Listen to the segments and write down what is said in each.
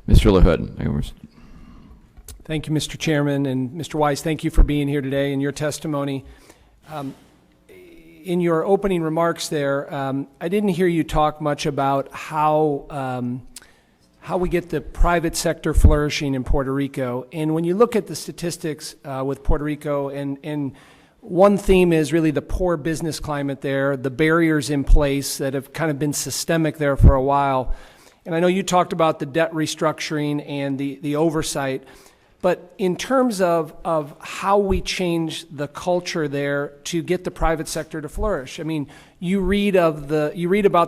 Mr. LaHood. Thank you, Mr. Chairman, and Mr. Wise, thank you for being here today and your testimony. In your opening remarks there, I didn't hear you talk much about how we get the private sector flourishing in Puerto Rico. And when you look at the statistics with Puerto Rico, and one theme is really the poor business climate there, the barriers in place that have kind of been systemic there for a while. And I know you talked about the debt restructuring and the oversight. But in terms of how we change the culture there to get the private sector to flourish, I mean, you read about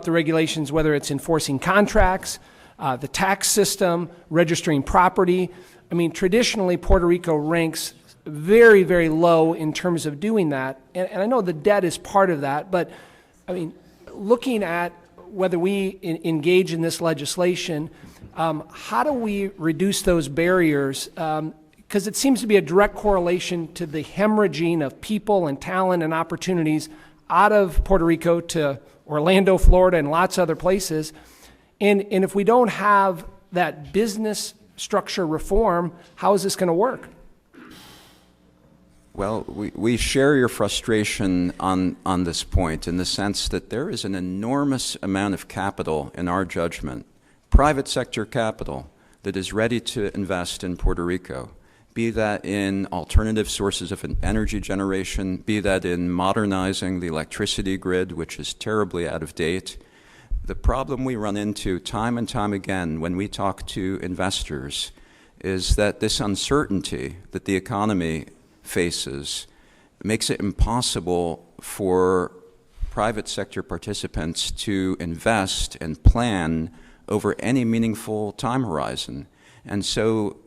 the regulations, whether it's enforcing contracts, the tax system, registering property. I mean, traditionally, Puerto Rico ranks very, very low in terms of doing that. And I know the debt is part of that, but I mean, looking at whether we engage in this legislation, how do we reduce those barriers? Because it seems to be a direct correlation to the hemorrhaging of people and talent and opportunities out of Puerto Rico to Orlando, Florida, and lots of other places. And if we don't have that business structure reform, how is this going to work? Well, we share your frustration on this point in the sense that there is an enormous amount of capital in our judgment, private sector capital, that is ready to invest in Puerto Rico, be that in alternative sources of energy generation, be that in modernizing the electricity grid, which is terribly out of date. The problem we run into time and time again when we talk to investors is that this uncertainty that the economy faces makes it impossible for private sector participants to invest and plan over any meaningful time horizon. And so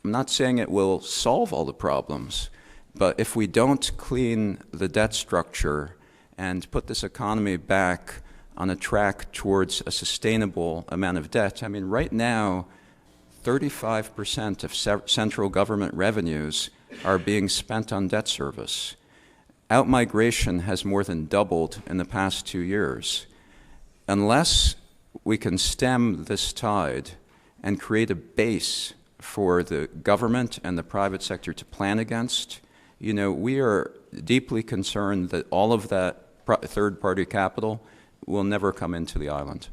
I'm not saying it will solve all the problems, but if we don't clean the debt structure and put this economy back on a track towards a sustainable amount of debt, I mean, right now, 35% of central government revenues are being spent on debt service. Outmigration has more than doubled in the past 2 years. Unless we can stem this tide and create a base for the government and the private sector to plan against, you know, we are deeply concerned that all of that third-party capital will never come into the island.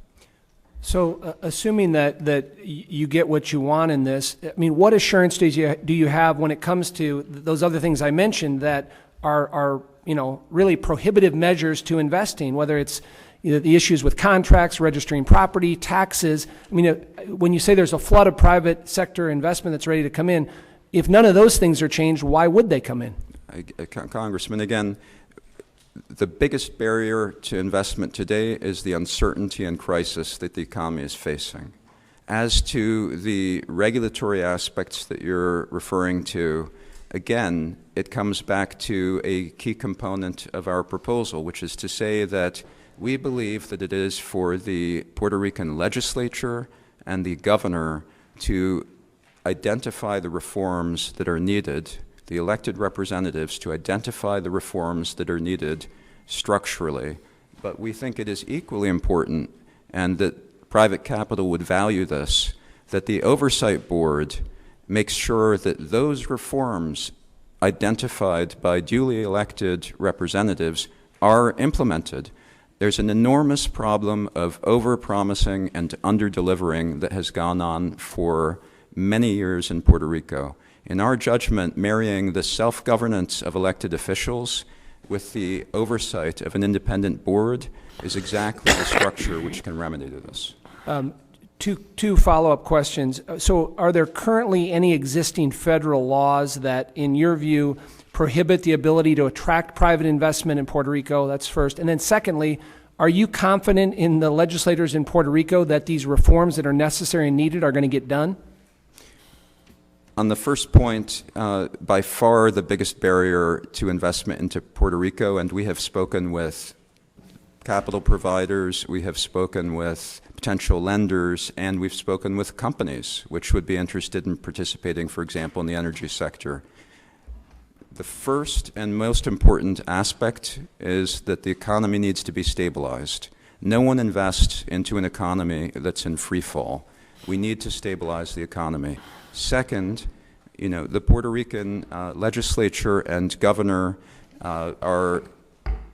So assuming that you get what you want in this, I mean, what assurance do you have when it comes to those other things I mentioned that are you know, really prohibitive measures to investing, whether it's the issues with contracts, registering property, taxes? I mean, when you say there's a flood of private sector investment that's ready to come in, if none of those things are changed, why would they come in? Congressman, again, the biggest barrier to investment today is the uncertainty and crisis that the economy is facing. As to the regulatory aspects that you're referring to, again, it comes back to a key component of our proposal, which is to say that we believe that it is for the Puerto Rican legislature and the governor to identify the reforms that are needed, the elected representatives to identify the reforms that are needed structurally. But we think it is equally important, and that private capital would value this, that the oversight board makes sure that those reforms identified by duly elected representatives are implemented. There's an enormous problem of over-promising and under-delivering that has gone on for many years in Puerto Rico. In our judgment, marrying the self-governance of elected officials with the oversight of an independent board is exactly the structure which can remedy this. Two follow-up questions. So are there currently any existing federal laws that, in your view, prohibit the ability to attract private investment in Puerto Rico? That's first. And then secondly, are you confident in the legislators in Puerto Rico that these reforms that are necessary and needed are going to get done? On the first point, by far the biggest barrier to investment into Puerto Rico, and we have spoken with capital providers, we have spoken with potential lenders, and we've spoken with companies which would be interested in participating, for example, in the energy sector. The first and most important aspect is that the economy needs to be stabilized. No one invests into an economy that's in free fall. We need to stabilize the economy. Second, the Puerto Rican legislature and governor are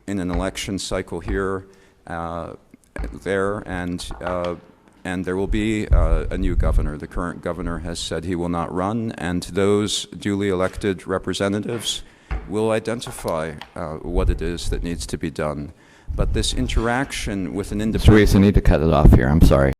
in an election cycle here, there, and there will be a new governor. The current governor has said he will not run, and those duly elected representatives will identify what it is that needs to be done. But this interaction with an Mr. independent... Reese, I need to cut it off here. I'm sorry.